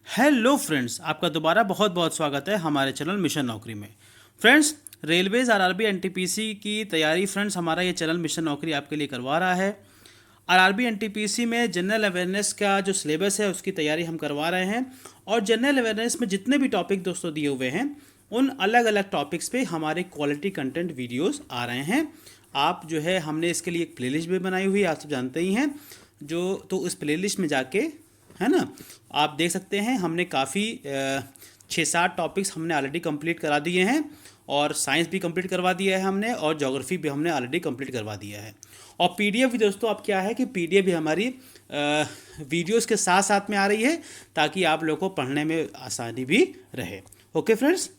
Hello friends, आपका दोबारा बहुत बहुत स्वागत है हमारे चैनल मिशन नौकरी में। फ्रेंड्स, रेलवेज आरआरबी एनटीपीसी की तैयारी फ्रेंड्स हमारा ये चैनल मिशन नौकरी आपके लिए करवा रहा है। आरआरबी एनटीपीसी में जनरल अवेयरनेस का जो सिलेबस है उसकी तैयारी हम करवा रहे हैं। और जनरल अवेयरनेस में जितने भी टॉपिक दोस्तों दिए हुए हैं उन अलग अलग टॉपिक्स पे हमारे क्वालिटी कंटेंट वीडियोस आ रहे हैं। आप जो है हमने इसके लिए एक प्लेलिस्ट भी बनाई हुई है, आप सब जानते ही हैं। जो तो उस प्लेलिस्ट में जाके है ना, आप देख सकते हैं हमने काफ़ी 6-7 टॉपिक्स हमने ऑलरेडी कंप्लीट करा दिए हैं। और साइंस भी कंप्लीट करवा दिया है हमने, और ज्योग्राफी भी हमने ऑलरेडी कंप्लीट करवा दिया है। और पीडीएफ भी दोस्तों, अब क्या है कि पीडीएफ भी हमारी वीडियोस के साथ साथ में आ रही है, ताकि आप लोगों को पढ़ने में आसानी भी रहे। ओके फ्रेंड्स,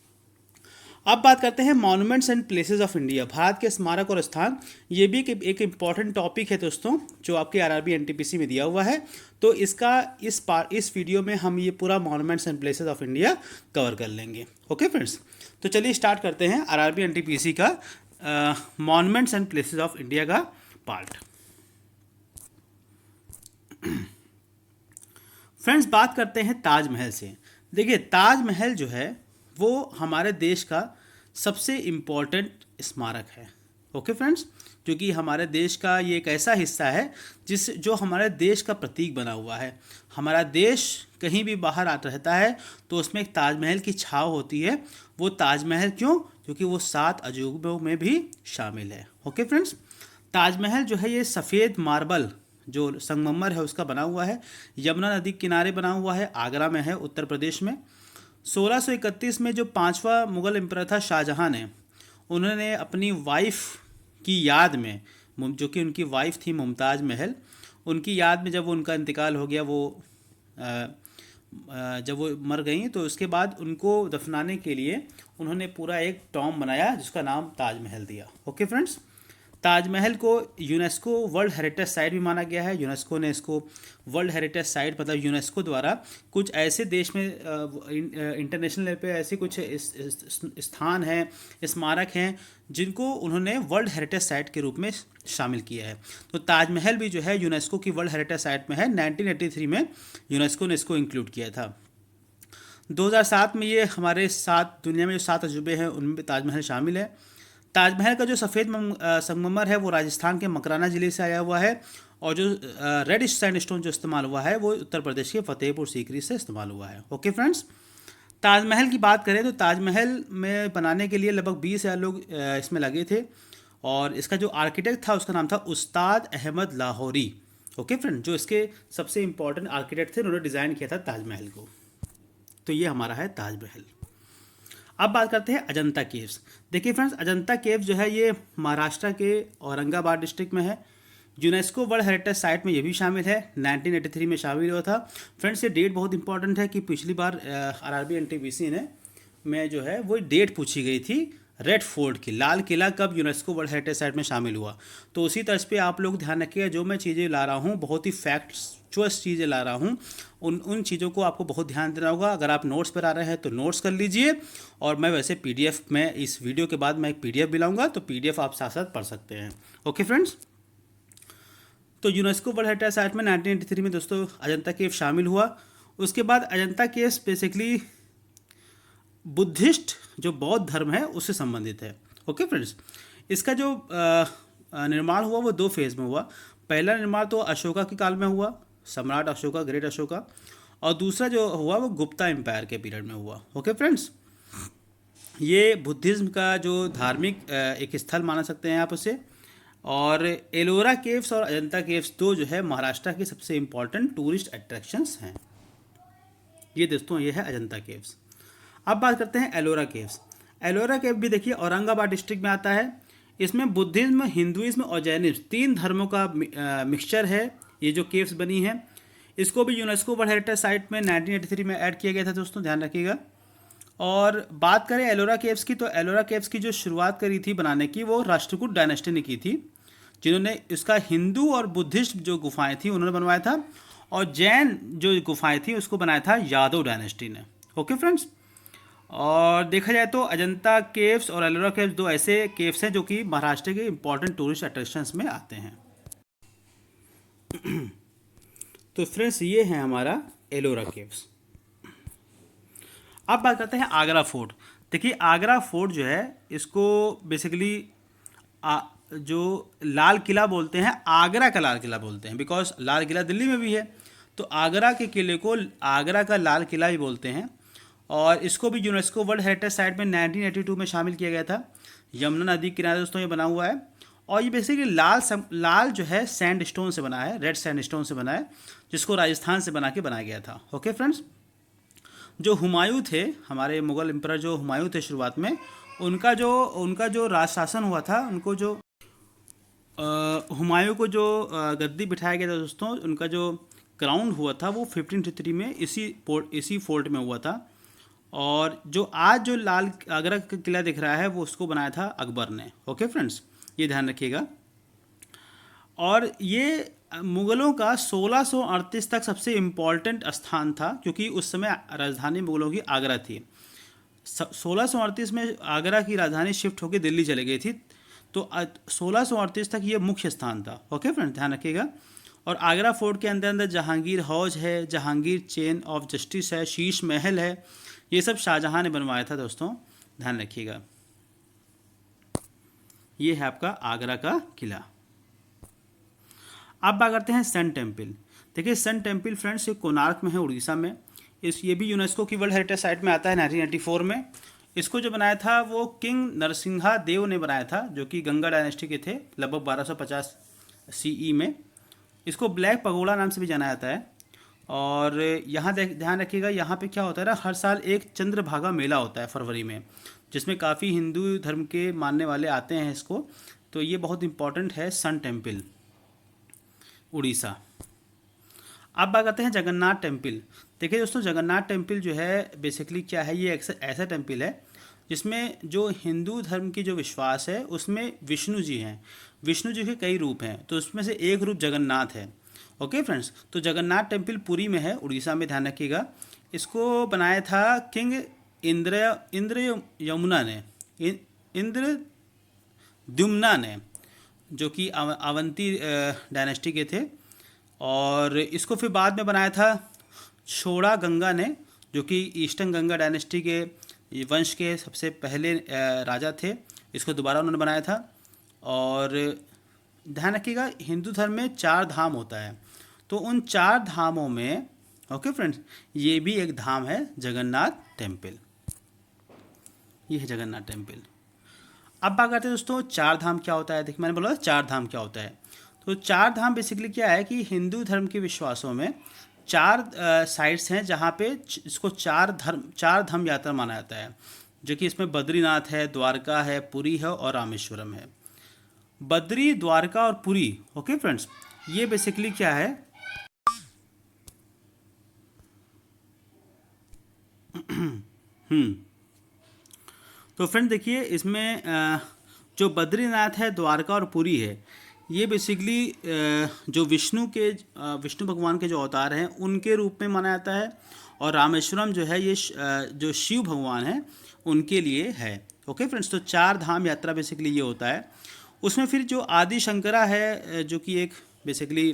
अब बात करते हैं monuments and places of India, Bharat के स्मारक और स्थान। ये भी एक इम्पॉर्टेंट टॉपिक है दोस्तों, जो आपके आरआरबी एनटीपीसी में दिया हुआ है। तो इसका इस वीडियो में हम ये पूरा monuments and places of India cover कर लेंगे। ओके फ्रेंड्स, तो चलिए स्टार्ट करते हैं आरआरबी एनटीपीसी का monuments and places of India का पार्ट। फ्रेंड्स, बात करते हैं ताजमहल से। देखिए, ताजमहल जो है वो हमारे देश का सबसे इम्पोर्टेंट स्मारक है। ओके फ्रेंड्स, क्योंकि हमारे देश का ये एक ऐसा हिस्सा है जो हमारे देश का प्रतीक बना हुआ है। हमारा देश कहीं भी बाहर रहता है तो उसमें एक ताजमहल की छाव होती है। वो ताजमहल क्यों? क्योंकि वो 7 अजूबों में भी शामिल है। ओके फ्रेंड्स, ताजमहल जो है ये सफ़ेद मार्बल जो संगमरमर है उसका बना हुआ है। यमुना नदी के किनारे बना हुआ है, आगरा में है, उत्तर प्रदेश में। 1631 में जो 5वां मुग़ल एम्परर था शाहजहां ने, उन्होंने अपनी वाइफ की याद में, जो कि उनकी वाइफ थी मुमताज़ महल, उनकी याद में जब उनका इंतकाल हो गया, जब वो मर गई, तो उसके बाद उनको दफनाने के लिए उन्होंने पूरा एक टॉम बनाया जिसका नाम ताजमहल दिया। ओके फ्रेंड्स, ताजमहल को यूनेस्को वर्ल्ड हेरिटेज साइट भी माना गया है। यूनेस्को ने इसको वर्ल्ड हेरिटेज साइट, मतलब यूनेस्को द्वारा कुछ ऐसे देश में इंटरनेशनल लेवल पे ऐसे कुछ स्थान हैं, स्मारक हैं, जिनको उन्होंने वर्ल्ड हेरिटेज साइट के रूप में शामिल किया है। तो ताजमहल भी जो है यूनेस्को की वर्ल्ड हेरिटेज साइट में है। 1983 में यूनेस्को ने इसको इंक्लूड किया था। 2007 में ये हमारे 7 दुनिया में जो 7 अजूबे हैं उनमें ताजमहल शामिल है। ताजमहल का जो सफ़ेद संगमरमर है वो राजस्थान के मकराना ज़िले से आया हुआ है। और जो रेड सैंडस्टोन जो इस्तेमाल हुआ है वो उत्तर प्रदेश के फतेहपुर सीकरी से इस्तेमाल हुआ है। ओके फ्रेंड्स, ताजमहल की बात करें तो ताजमहल में बनाने के लिए लगभग 20,000 लोग इसमें लगे थे। और इसका जो आर्किटेक्ट था उसका नाम था उस्ताद अहमद लाहौरी। ओके फ्रेंड, जो इसके सबसे इम्पोर्टेंट आर्किटेक्ट थे, उन्होंने डिज़ाइन किया था ताजमहल को। तो ये हमारा है ताजमहल। अब बात करते हैं अजंता केव्स। देखिए फ्रेंड्स, अजंता केव्स जो है ये महाराष्ट्र के औरंगाबाद डिस्ट्रिक्ट में है। यूनेस्को वर्ल्ड हेरिटेज साइट में ये भी शामिल है। 1983 में शामिल हुआ था। फ्रेंड्स, ये डेट बहुत इंपॉर्टेंट है कि पिछली बार आरआरबी एनटीपीसी ने में जो है वो डेट पूछी गई थी रेड फोर्ट की, लाल किला कब यूनेस्को वर्ल्ड हेरिटेज साइट में शामिल हुआ। तो उसी तर्ज पे आप लोग ध्यान रखिएगा, जो मैं चीज़ें ला रहा हूँ बहुत ही फैक्ट्चुअस चीज़ें ला रहा हूँ, उन चीज़ों को आपको बहुत ध्यान देना होगा। अगर आप नोट्स पर आ रहे हैं तो नोट्स कर लीजिए। और मैं वैसे पीडीएफ में इस वीडियो के बाद मैं एक पीडीएफ भी लाऊंगा, तो पीडीएफ आप साथ साथ पढ़ सकते हैं। ओके फ्रेंड्स, तो यूनेस्को वर्ल्ड हेरिटेज साइट में 1983 में दोस्तों अजंता केव शामिल हुआ। उसके बाद अजंता केव बेसिकली बुद्धिस्ट जो बौद्ध धर्म है उससे संबंधित है। ओके फ्रेंड्स, इसका जो निर्माण हुआ वो 2 फेज़ में हुआ। पहला निर्माण तो अशोका के काल में हुआ, सम्राट अशोका, ग्रेट अशोका। और दूसरा जो हुआ वो गुप्ता एम्पायर के पीरियड में हुआ। ओके फ्रेंड्स, ये बुद्धिज़्म का जो धार्मिक एक स्थल माना सकते हैं आप उसे। और एलोरा केव्स और अजंता केव्स दो जो है महाराष्ट्र के सबसे इम्पॉर्टेंट टूरिस्ट अट्रैक्शंस हैं। ये दोस्तों ये है अजंता केव्स। अब बात करते हैं एलोरा केव्स। एलोरा केव भी देखिए औरंगाबाद डिस्ट्रिक्ट में आता है। इसमें बुद्धिज्म, हिंदुइज्म और जैनिज्म 3 धर्मों का मिक्सचर है ये जो केव्स बनी है। इसको भी यूनेस्को वर्ल्ड हेरिटेज साइट में 1983 में ऐड किया गया था दोस्तों, ध्यान रखिएगा। और बात करें एलोरा केव्स की, तो एलोरा केव्स की जो शुरुआत करी थी बनाने की वो राष्ट्रकूट डायनेस्टी ने की थी, जिन्होंने इसका हिंदू और बुद्धिस्ट जो गुफाएं थी उन्होंने बनवाया था। और जैन जो गुफाएं थी उसको बनाया था यादव डायनेस्टी ने। ओके फ्रेंड्स, और देखा जाए तो अजंता केव्स और एलोरा केव्स 2 ऐसे केव्स हैं जो कि महाराष्ट्र के इंपॉर्टेंट टूरिस्ट अट्रैक्शंस में आते हैं। तो फ्रेंड्स, ये है हमारा एलोरा केव्स। अब बात करते हैं आगरा फोर्ट। देखिए आगरा फोर्ट जो है इसको बेसिकली जो लाल किला बोलते हैं, आगरा का लाल किला बोलते हैं, बिकॉज लाल किला दिल्ली में भी है, तो आगरा के किले को आगरा का लाल किला भी बोलते हैं। और इसको भी यूनेस्को वर्ल्ड हेरिटेज साइट में 1982 में शामिल किया गया था। यमुना नदी के किनारे दोस्तों ये बना हुआ है, और ये बेसिकली लाल जो है सैंड स्टोन से बना है, रेड सैंड स्टोन से बना है, जिसको राजस्थान से बना के बनाया गया था। ओके फ्रेंड्स, जो हुमायूं थे, हमारे मुगल एम्परर जो हुमायूं थे शुरुआत में, उनका जो राज शासन हुआ था, उनको जो हुमायूं को जो गद्दी बिठाया गया था दोस्तों, उनका जो क्राउन हुआ था वो 1553 में इसी फोर्ट में हुआ था। और जो आज जो लाल आगरा का किला दिख रहा है वो उसको बनाया था अकबर ने। ओके फ्रेंड्स, ये ध्यान रखिएगा। और ये मुग़लों का 1638 तक सबसे इम्पॉर्टेंट स्थान था, क्योंकि उस समय राजधानी मुग़लों की आगरा थी। 1638 में आगरा की राजधानी शिफ्ट होकर दिल्ली चली गई थी, तो 1638 तक ये मुख्य स्थान था। ओके फ्रेंड्स, ध्यान रखिएगा। और आगरा फोर्ट के अंदर अंदर जहांगीर हौज है, जहांगीर चेन ऑफ जस्टिस है, शीश महल है, ये सब शाहजहां ने बनवाया था दोस्तों, ध्यान रखिएगा। ये है आपका आगरा का किला। अब बात करते हैं सन टेम्पल। देखिए सन टेम्पल फ्रेंड्स ये कोणार्क में है, उड़ीसा में। ये भी यूनेस्को की वर्ल्ड हेरिटेज साइट में आता है 1984 में। इसको जो बनाया था वो किंग नरसिंहा देव ने बनाया था, जो कि गंगा डायनेस्टी के थे, लगभग 1250 CE में। इसको ब्लैक पगोड़ा नाम से भी जाना जाता है। और यहाँ ध्यान रखिएगा, यहाँ पे क्या होता है ना, हर साल एक चंद्रभागा मेला होता है फरवरी में, जिसमें काफ़ी हिंदू धर्म के मानने वाले आते हैं इसको। तो ये बहुत इंपॉर्टेंट है सन टेम्पल, उड़ीसा। अब बात करते हैं जगन्नाथ टेम्पल। देखिए दोस्तों, जगन्नाथ टेम्पल जो है बेसिकली क्या है, ये ऐसा टेम्पल है जिसमें जो हिंदू धर्म की जो विश्वास है उसमें विष्णु जी हैं। विष्णु जी के कई रूप हैं, तो उसमें से एक रूप जगन्नाथ है। ओके फ्रेंड्स, तो जगन्नाथ टेम्पल पुरी में है, उड़ीसा में, ध्यान रखिएगा। इसको बनाया था किंग इंद्र यमुना ने, इंद्र द्युम्ना ने, जो कि अवंती डायनेस्टी के थे। और इसको फिर बाद में बनाया था छोड़ा गंगा ने, जो कि ईस्टर्न गंगा डायनेस्टी के वंश के सबसे पहले राजा थे। इसको दोबारा उन्होंने बनाया था। और ध्यान रखिएगा, हिंदू धर्म में 4 धाम होता है, तो उन 4 धामों में, ओके फ्रेंड्स, ये भी एक धाम है जगन्नाथ टेम्पल। ये है जगन्नाथ टेम्पल। अब बात करते हैं दोस्तों 4 धाम क्या होता है। देखिए मैंने बोला 4 धाम क्या होता है, तो 4 धाम बेसिकली क्या है कि हिंदू धर्म के विश्वासों में 4 साइट्स हैं जहाँ पे इसको 4 धाम यात्रा माना जाता है, जो कि इसमें बद्रीनाथ है, द्वारका है, पुरी है और रामेश्वरम है। बद्री, द्वारका और पुरी, ओके फ्रेंड्स, ये बेसिकली क्या है तो फ्रेंड देखिए इसमें जो बद्रीनाथ है, द्वारका और पुरी है, ये बेसिकली जो विष्णु भगवान के जो अवतार हैं उनके रूप में माना जाता है। और रामेश्वरम जो है ये जो शिव भगवान हैं उनके लिए है। ओके फ्रेंड्स, तो 4 धाम यात्रा बेसिकली ये होता है। उसमें फिर जो आदि शंकरा है, जो कि एक बेसिकली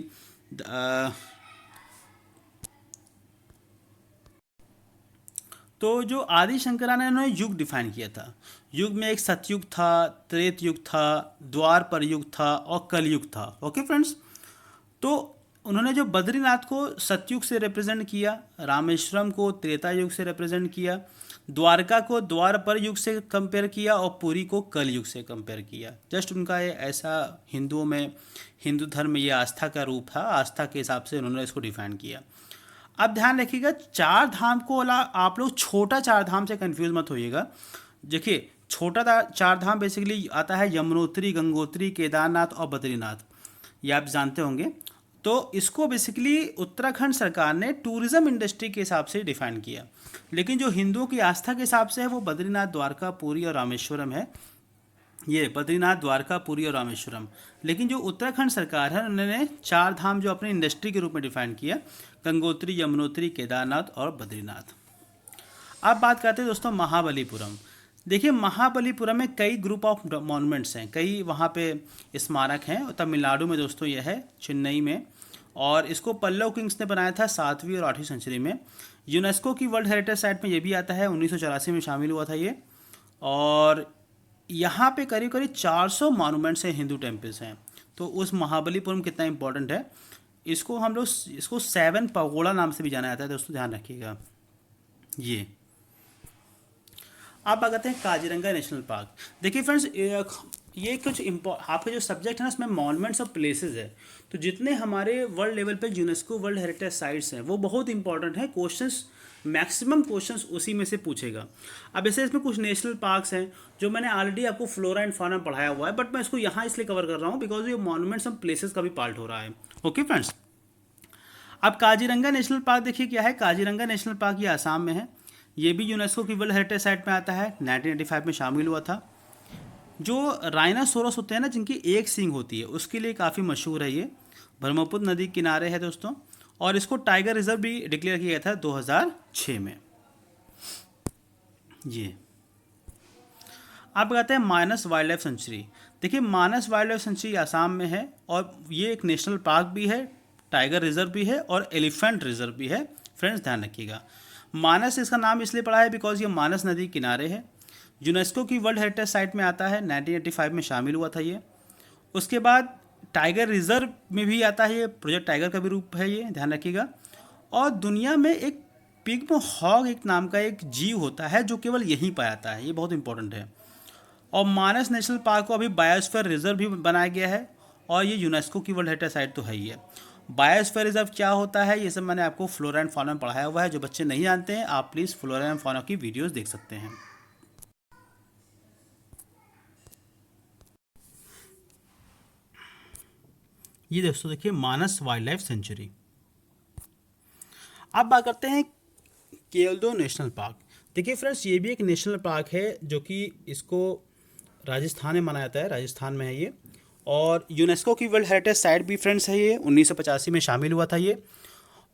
तो जो आदि शंकरा ने उन्होंने युग डिफाइन किया था। युग में एक सतयुग था, त्रेत युग था, द्वार पर युग था और कलयुग था। ओके फ्रेंड्स, तो उन्होंने जो बद्रीनाथ को सतयुग से रिप्रेजेंट किया, रामेश्वरम को त्रेता युग से रिप्रेजेंट किया, द्वारका को द्वार पर युग से कंपेयर किया और पुरी को कल युग से कंपेयर किया। जस्ट उनका ये ऐसा हिंदू धर्म में ये आस्था का रूप था, आस्था के हिसाब से उन्होंने इसको डिफाइन किया। अब ध्यान रखिएगा, 4 धाम को आप लोग छोटा 4 धाम से कंफ्यूज मत होइएगा। देखिए छोटा 4 धाम बेसिकली आता है यमुनोत्री, गंगोत्री, केदारनाथ और बद्रीनाथ, ये आप जानते होंगे। तो इसको बेसिकली उत्तराखंड सरकार ने टूरिज्म इंडस्ट्री के हिसाब से डिफाइन किया, लेकिन जो हिंदुओं की आस्था के हिसाब से है वो बद्रीनाथ, द्वारका, पुरी और रामेश्वरम है। ये बद्रीनाथ, द्वारका, पुरी और रामेश्वरम। लेकिन जो उत्तराखंड सरकार है उन्होंने 4 धाम जो अपनी इंडस्ट्री के रूप में डिफाइन किया, गंगोत्री, यमुनोत्री, केदारनाथ और बद्रीनाथ। अब बात करते हैं दोस्तों महाबलीपुरम। देखिए महाबलीपुरम में कई ग्रुप ऑफ मॉन्यूमेंट्स हैं, कई वहाँ पे स्मारक हैं। तमिलनाडु में दोस्तों यह है, चेन्नई में। और इसको पल्लव किंग्स ने बनाया था 7वीं और 8वीं सेंचुरी में। यूनेस्को की वर्ल्ड हेरिटेज साइट में ये भी आता है, 1984 में शामिल हुआ था ये। और यहाँ पे करीब करीब 400 मॉन्यूमेंट्स हैं, हिंदू टेम्पल्स हैं। तो उस महाबलीपुरम कितना इंपॉर्टेंट है, इसको हम लोग इसको 7 पगोड़ा नाम से भी जाना जाता है, दोस्तों ध्यान रखिएगा। ये आप बात करते हैं काजीरंगा नेशनल पार्क। देखिए फ्रेंड्स, ये कुछ आपके जो सब्जेक्ट है ना, इसमें मॉन्यूमेंट्स और प्लेसेस है। तो जितने हमारे वर्ल्ड लेवल पे यूनेस्को वर्ल्ड हेरिटेज साइट्स हैं वो बहुत इंपॉर्टेंट है। क्वेश्चंस, मैक्सिमम क्वेश्चंस उसी में से पूछेगा। अब ऐसे इसमें कुछ नेशनल पार्क्स हैं जो मैंने ऑलरेडी आपको फ्लोरा एंड फौना पढ़ाया हुआ है, बट मैं इसको यहाँ इसलिए कवर कर रहा हूँ बिकॉज ये मॉन्यूमेंट्स और प्लेसेस का भी पार्ट हो रहा है। ओके फ्रेंड्स, अब काजीरंगा नेशनल पार्क देखिए क्या है। काजीरंगा नेशनल पार्क ये आसाम में है। ये भी यूनेस्को की वर्ल्ड हेरिटेज साइट में आता है, 1985 में शामिल हुआ था। जो राइनासोरस होते हैं ना, जिनकी एक सींग होती है, उसके लिए काफ़ी मशहूर है ये। ब्रह्मपुत्र नदी किनारे है दोस्तों, और इसको टाइगर रिजर्व भी डिक्लेयर किया गया था 2006 में। ये आप कहते हैं मानस वाइल्ड लाइफ सेंचुरी। देखिए मानस वाइल्ड लाइफ सेंचुरी आसाम में है, और ये एक नेशनल पार्क भी है, टाइगर रिजर्व भी है और एलिफेंट रिजर्व भी है। फ्रेंड्स ध्यान रखिएगा, मानस इसका नाम इसलिए पड़ा है बिकॉज ये मानस नदी किनारे है। यूनेस्को की वर्ल्ड हेरिटेज साइट में आता है, 1985 में शामिल हुआ था ये। उसके बाद टाइगर रिजर्व में भी आता है, ये प्रोजेक्ट टाइगर का भी रूप है, ये ध्यान रखिएगा। और दुनिया में एक पिग्म हॉग एक नाम का एक जीव होता है जो केवल यहीं पाया जाता है, ये बहुत इंपॉर्टेंट है। और मानस नेशनल पार्क को अभी बायोस्फीयर रिजर्व भी बनाया गया है, और ये यूनेस्को की वर्ल्ड हेरिटेज साइट तो है ही है। बायोस्फीयर रिजर्व क्या होता है ये सब मैंने आपको फ्लोरा एंड फौना में पढ़ाया हुआ है। जो बच्चे नहीं जानते हैं आप प्लीज़ फ्लोरा एंड फौना की वीडियोस देख सकते हैं। ये दोस्तों देखिए मानस वाइल्ड लाइफ सेंचुरी। अब बात करते हैं केवलदो नेशनल पार्क। देखिए फ्रेंड्स, ये भी एक नेशनल पार्क है जो कि इसको राजस्थान में माना जाता है, राजस्थान में है ये। और यूनेस्को की वर्ल्ड हेरिटेज साइट भी फ्रेंड्स है ये, 1985 में शामिल हुआ था ये।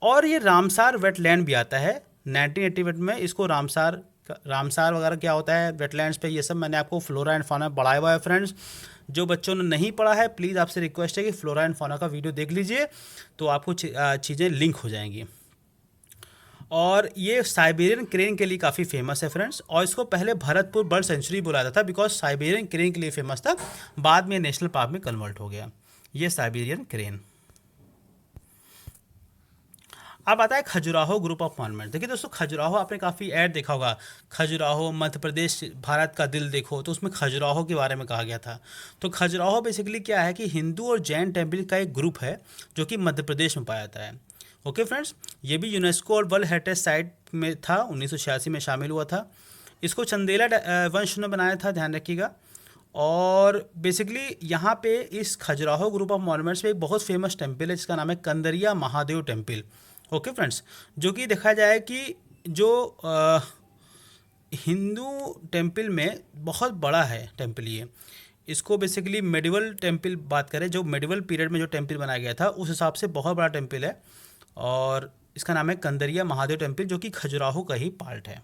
और ये रामसार वेटलैंड भी आता है 1988 में। इसको रामसार वगैरह क्या होता है, वेटलैंड्स पे, ये सब मैंने आपको फ्लोरा एंड फौना पढ़ाया हुआ है फ्रेंड्स। जो बच्चों ने नहीं पढ़ा है प्लीज़ आपसे रिक्वेस्ट है कि फ्लोरा एंड फौना का वीडियो देख लीजिए, तो आपको चीज़ें लिंक हो जाएंगी। और ये साइबेरियन क्रेन के लिए काफ़ी फेमस है फ्रेंड्स, और इसको पहले भरतपुर बर्ड सेंचुरी बोला जाता था बिकॉज साइबेरियन क्रेन के लिए फेमस था, बाद में नेशनल पार्क में कन्वर्ट हो गया ये साइबेरियन क्रेन। अब आता है खजुराहो ग्रुप ऑफ मॉन्यूमेंट। देखिए दोस्तों, खजुराहो आपने काफ़ी ऐड देखा होगा, खजुराहो मध्य प्रदेश भारत का दिल देखो, तो उसमें खजुराहो के बारे में कहा गया था। तो खजुराहो बेसिकली क्या है कि हिंदू और जैन टेम्पल का एक ग्रुप है जो कि मध्य प्रदेश में पाया जाता है। ओके फ्रेंड्स, ये भी यूनेस्को और वर्ल्ड हेरिटेज साइट में था, 1986 में शामिल हुआ था। इसको चंदेला वंश ने बनाया था, ध्यान रखिएगा। और बेसिकली यहाँ पे इस खजुराहो ग्रुप ऑफ मॉन्यूमेंट्स में एक बहुत फेमस टेम्पल है जिसका नाम है Kandariya Mahadev temple. Okay friends, जो कि देखा जाए कि जो हिंदू टेम्पल में बहुत बड़ा है टेम्पल ये। इसको बेसिकली मेडिवल टेम्पल बात करें, जो मेडिवल पीरियड में जो टेम्पल बनाया गया था उस हिसाब से बहुत बड़ा टेम्पल है, और इसका नाम है कंदरिया महादेव टेम्पल जो कि खजुराहो का ही पार्ट है।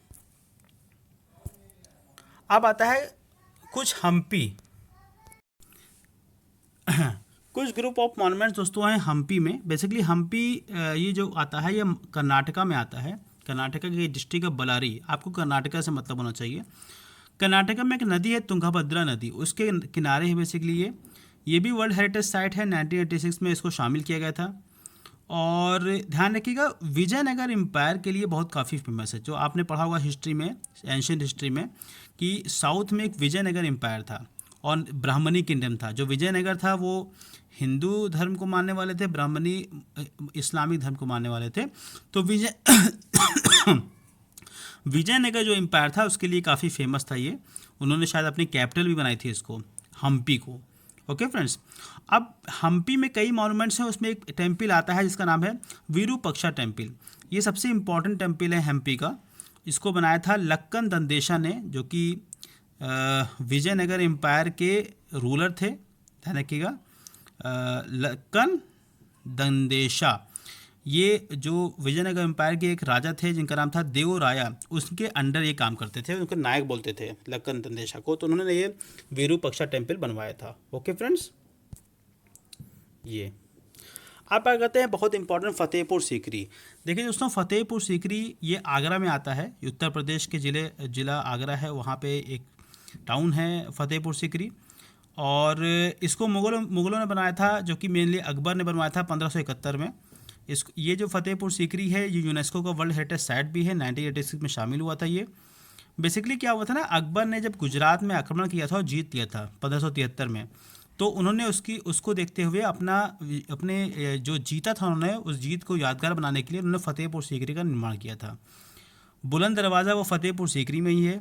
अब आता है कुछ हम्पी कुछ ग्रुप ऑफ मॉन्यूमेंट्स दोस्तों हैं हम्पी में। बेसिकली हम्पी ये जो आता है ये कर्नाटका में आता है, कर्नाटका के डिस्ट्रिक्ट ऑफ बलारी। आपको कर्नाटका से मतलब होना चाहिए। कर्नाटका में एक नदी है तुंगभद्रा नदी, उसके किनारे है बेसिकली ये भी वर्ल्ड हेरिटेज साइट है, 1986 में इसको शामिल किया गया था। और ध्यान रखिएगा विजयनगर एम्पायर के लिए बहुत काफ़ी फेमस है। जो आपने पढ़ा होगा हिस्ट्री में, एंशियंट हिस्ट्री में, कि साउथ में एक विजयनगर एम्पायर था और ब्राह्मणी किंगडम था। जो विजयनगर था वो हिंदू धर्म को मानने वाले थे, ब्राह्मणी इस्लामिक धर्म को मानने वाले थे। तो विजयनगर जो एम्पायर था उसके लिए काफ़ी फेमस था ये। उन्होंने शायद अपनी कैपिटल भी बनाई थी इसको, हम्पी को। ओके फ्रेंड्स, अब हम्पी में कई मॉन्यूमेंट्स हैं, उसमें एक टेम्पल आता है जिसका नाम है विरूपक्षा टेम्पल। ये सबसे इम्पॉर्टेंट टेम्पल है हम्पी का। इसको बनाया था लक्कन दंदेशा ने, जो कि विजयनगर एम्पायर के रूलर थे, ध्यान रखिएगा, लक्कन दंदेशा। ये जो विजयनगर एम्पायर के एक राजा थे जिनका नाम था देवराया, उसके अंडर ये काम करते थे, उनको नायक बोलते थे लक्कन दंदेशा को। तो उन्होंने ये विरूपक्षा टेम्पल बनवाया था। ओके फ्रेंड्स, ये आप क्या कहते हैं, बहुत इंपॉर्टेंट फतेहपुर सीकरी। देखिए दोस्तों, फतेहपुर सीकरी ये आगरा में आता है, उत्तर प्रदेश के जिला आगरा है, वहाँ पे एक टाउन है फतेहपुर सीकरी। और इसको मुग़लों ने बनाया था, जो कि मेनली अकबर ने बनवाया था 1571 में। ये जो फतेहपुर सीकरी है ये यूनेस्को का वर्ल्ड हेरिटेज साइट भी है, 1986 में शामिल हुआ था ये। बेसिकली क्या हुआ था ना, अकबर ने जब गुजरात में आक्रमण किया था और जीत लिया था 1573 में, तो उन्होंने उसको देखते हुए अपने जो जीता था उन्होंने उस जीत को यादगार बनाने के लिए उन्होंने फतेहपुर सीकरी का निर्माण किया था। बुलंद दरवाज़ा वो फतेहपुर सीकरी में ही है।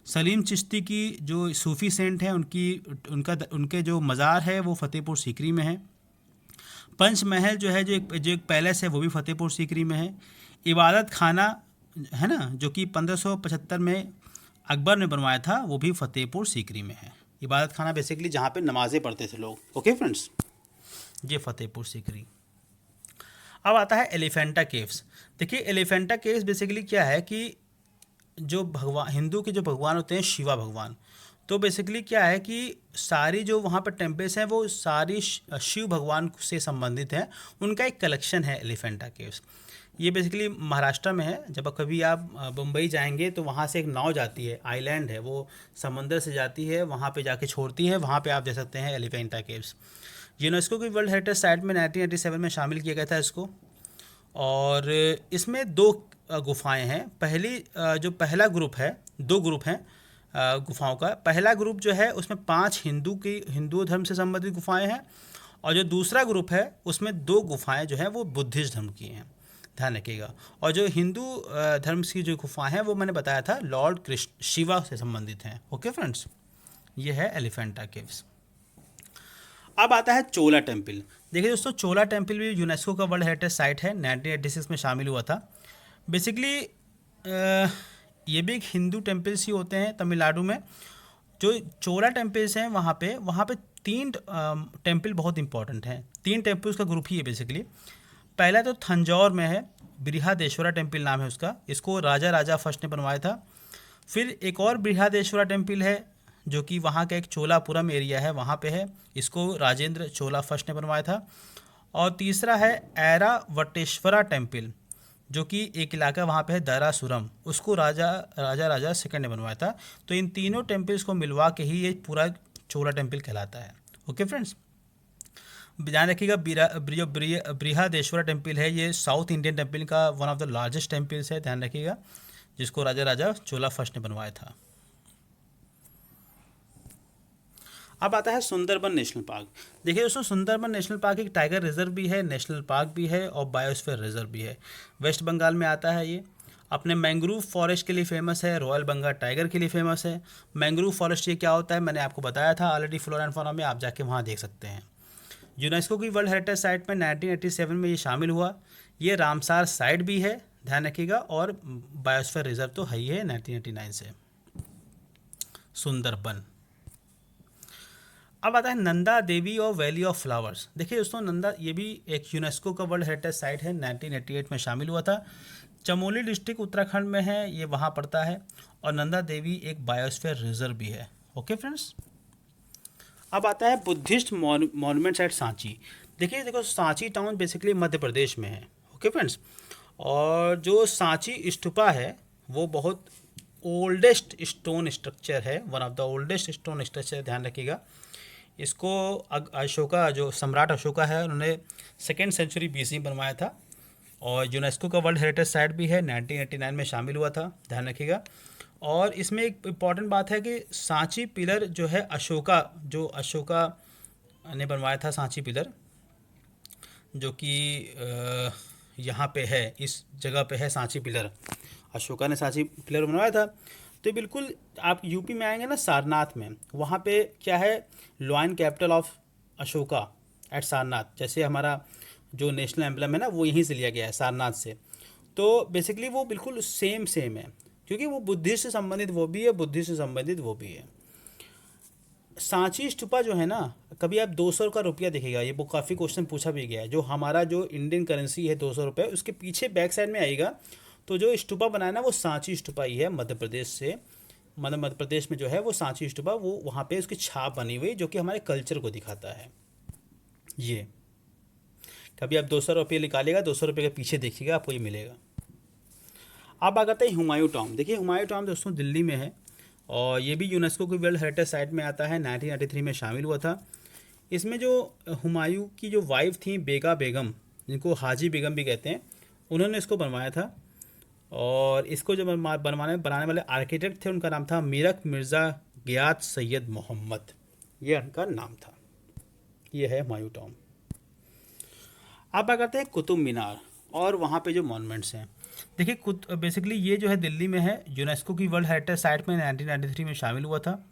सलीम चिश्ती की जो सूफ़ी सेंट हैं उनके जो मज़ार है वो फतेहपुर सीकरी में है। पंचमहल जो है, जो एक पैलेस है, वो भी फतेहपुर सीकरी में है। इबादत खाना है ना, जो कि 1575 में अकबर ने बनवाया था, वो भी फतेहपुर सीकरी में है। इबादत खाना बेसिकली जहाँ पे नमाज़ें पढ़ते थे लोग। ओके फ्रेंड्स, ये फतेहपुर सीकरी। अब आता है एलिफेंटा केव्स। देखिए एलिफेंटा केव्स बेसिकली क्या है कि जो भगवान, हिंदू के जो भगवान होते हैं शिवा भगवान, तो बेसिकली क्या है कि सारी जो वहाँ पर टेम्पल्स हैं वो सारी शिव भगवान से संबंधित हैं। उनका एक कलेक्शन है एलिफेंटा केव्स। ये बेसिकली महाराष्ट्र में है। जब कभी आप बम्बई जाएंगे तो वहाँ से एक नाव जाती है, आइलैंड है, वो समंदर से जाती है, वहाँ पे जाके छोड़ती है, वहाँ पे आप देख सकते हैं एलिफेंटा केव्स। यूनेस्को की वर्ल्ड हेरिटेज साइट में 1987 में शामिल किया गया था इसको। और इसमें 2 गुफाएं हैं। जो पहला ग्रुप है, 2 ग्रुप हैं गुफाओं का। पहला ग्रुप जो है उसमें 5 हिंदू धर्म से संबंधित गुफाएं हैं, और जो दूसरा ग्रुप है उसमें 2 गुफाएं जो हैं वो बुद्धिस्ट धर्म की हैं, ध्यान रखिएगा। और जो हिंदू धर्म की जो गुफाएं हैं वो मैंने बताया था लॉर्ड कृष्ण शिवा से संबंधित हैं। ओके फ्रेंड्स, ये है एलिफेंटा केव्स। अब आता है चोला टेम्पल। देखिए दोस्तों, चोला टेम्पल भी यूनेस्को का वर्ल्ड हेरिटेज साइट है, 1986 में शामिल हुआ था। बेसिकली ये भी एक हिंदू टेम्पल्स ही होते हैं तमिलनाडु में। जो चोला टेम्पल्स हैं वहाँ पे 3 टेम्पल बहुत इंपॉर्टेंट हैं। 3 टेम्पल्स का ग्रुप ही है बेसिकली। पहला तो थंजौर में है, बृहदेश्वरा टेम्पल नाम है उसका, इसको राजा फर्स्ट ने बनवाया था। फिर एक और बृहदेश्वरा टेम्पल है जो कि वहाँ का एक चोलापुरम एरिया है, वहाँ पे है, इसको राजेंद्र चोला फर्स्ट ने बनवाया था। और तीसरा है ऐरावतेश्वरा टेम्पल, जो कि एक इलाका वहाँ पे है दारासुरम, उसको राजा सेकंड ने बनवाया था। तो इन तीनों टेम्पल्स को मिलवा के ही ये पूरा चोला टेम्पल कहलाता है। ओके फ्रेंड्स, ध्यान रखिएगा, बृहदेश्वरा टेम्पल है ये साउथ इंडियन टेम्पल का one of the largest temples है, ध्यान रखिएगा, जिसको राजा चोला फर्स्ट ने बनवाया था। अब आता है सुंदरबन नेशनल पार्क। देखिए दोस्तों, सुंदरबन नेशनल पार्क एक टाइगर रिजर्व भी है, नेशनल पार्क भी है और बायोस्फीयर रिजर्व भी है। वेस्ट बंगाल में आता है ये। अपने मैंग्रोव फॉरेस्ट के लिए फेमस है, रॉयल बंगाल टाइगर के लिए फेमस है। मैंग्रोव फॉरेस्ट ये क्या होता है मैंने आपको बताया था ऑलरेडी, फ्लोरा एंड फौना में, आप जाके वहाँ देख सकते हैं। यूनेस्को की वर्ल्ड हेरिटेज साइट में 1987 में ये शामिल हुआ। ये रामसार साइट भी है, ध्यान रखिएगा, और बायोस्फीयर रिजर्व तो है ही है 1989 से। सुंदरबन। अब आता है नंदा देवी और वैली ऑफ फ्लावर्स। देखिए दोस्तों, नंदा ये भी एक यूनेस्को का वर्ल्ड हेरिटेज साइट है, 1988 में शामिल हुआ था। चमोली डिस्ट्रिक्ट उत्तराखंड में है, ये वहाँ पड़ता है। और नंदा देवी एक बायोस्फीयर रिजर्व भी है। ओके फ्रेंड्स, अब आता है बुद्धिस्ट मॉन्यूमेंट्स एट सांची। देखो सांची टाउन बेसिकली मध्य प्रदेश में है। ओके फ्रेंड्स, और जो सांची स्तूपा है वो बहुत ओल्डेस्ट स्टोन स्ट्रक्चर है, one of the oldest stone structure, ध्यान रखिएगा। इसको अशोका, जो सम्राट अशोका है, उन्होंने 2nd सेंचुरी BC बनवाया था। और यूनेस्को का वर्ल्ड हेरिटेज साइट भी है, 1989 में शामिल हुआ था, ध्यान रखिएगा। और इसमें एक इम्पॉर्टेंट बात है कि सांची पिलर जो है अशोका ने बनवाया था। सांची पिलर जो कि यहाँ पे है, इस जगह पे है सांची पिलर, अशोका ने सांची पिलर बनवाया था। तो बिल्कुल आप यूपी में आएंगे ना, सारनाथ में, वहाँ पे क्या है, lion capital of Ashoka at Sarnath. जैसे हमारा जो नेशनल एम्बलम है ना, वो यहीं से लिया गया है, सारनाथ से। तो बेसिकली वो बिल्कुल सेम है, क्योंकि वो बुद्धि से संबंधित वो भी है, बुद्धि से संबंधित वो भी है। सांची स्तूपा जो है ना, कभी आप 200 का रुपया दिखेगा, ये वो काफ़ी क्वेश्चन पूछा भी गया है। जो हमारा जो इंडियन करेंसी है 200 रुपये, उसके पीछे बैक साइड में आएगा, तो जो स्तूपा बनाया ना वो सांची स्तूपा ही है, मध्य प्रदेश से। मध्य प्रदेश में जो है वो सांची स्तूपा, वो वहाँ पे उसकी छाप बनी हुई, जो कि हमारे कल्चर को दिखाता है। ये कभी आप 200 रुपये निकालिएगा, 200 रुपये के पीछे देखिएगा, आपको ये मिलेगा। अब आ जाते हैं हुमायूं टॉम्ब। देखिए हुमायूं टॉम्ब दोस्तों दिल्ली में है और ये भी यूनेस्को की वर्ल्ड हेरिटेज साइट में आता है, 1993 में शामिल हुआ था। इसमें जो हुमायूं की जो वाइफ थी बेगा बेगम, जिनको हाजी बेगम भी कहते हैं, उन्होंने इसको बनवाया था। और इसको जो बनाने वाले आर्किटेक्ट थे उनका नाम था मीरक मिर्ज़ा गियाथ सैयद मोहम्मद, ये उनका नाम था। ये है हुमायूं टॉम्ब। अब बात करते हैं कुतुब मीनार और वहाँ पे जो मॉन्यूमेंट्स हैं। देखिए बेसिकली ये जो है दिल्ली में है, यूनेस्को की वर्ल्ड हेरिटेज साइट में 1993 में शामिल हुआ था।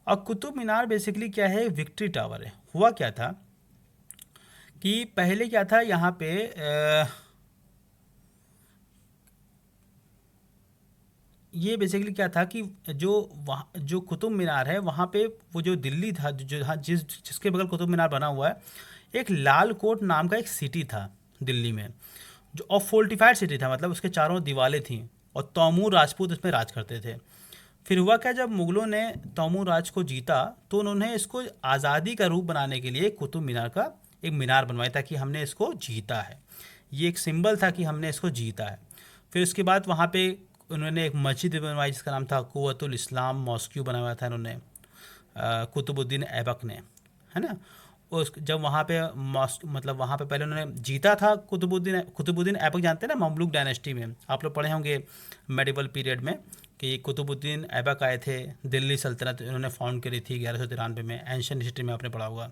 और कुतुब मीनार बेसिकली क्या है, विक्ट्री टावर है। हुआ क्या था कि पहले क्या था यहाँ पे ये बेसिकली क्या था कि जो कुतुब मीनार है वहाँ पे वो जो दिल्ली था, जिसके बगल कुतुब मीनार बना हुआ है, एक लाल कोट नाम का एक सिटी था दिल्ली में, जो और फोर्टिफाइड सिटी था, मतलब उसके चारों दीवारें थीं और तैमूर राजपूत इसमें राज करते थे। फिर हुआ क्या, जब मुग़लों ने तैमूर राज को जीता तो उन्होंने इसको आज़ादी का रूप बनाने के लिए कुतुब मीनार का एक मीनार बनवाया था कि हमने इसको जीता है, ये एक सिंबल था कि हमने इसको जीता है। फिर उसके बाद वहाँ पे उन्होंने एक मस्जिद बनवाई जिसका नाम था कुव्वतुल इस्लाम मॉस्क्यू बनवाया था इन्होंने, कुतुबुद्दीन ऐबक ने, है ना। उस जब वहाँ पे मॉस्क मतलब वहाँ पे पहले उन्होंने जीता था कुतुबुद्दीन ऐबक, जानते हैं ना, ममलूक डायनेस्टी में आप लोग पढ़े होंगे मेडिवल पीरियड में कि कुतुबुद्दीन ऐबक आए थे, दिल्ली सल्तनत उन्होंने फाउंड करी थी 1193 में, एंशियंट हिस्ट्री में आपने पढ़ा होगा।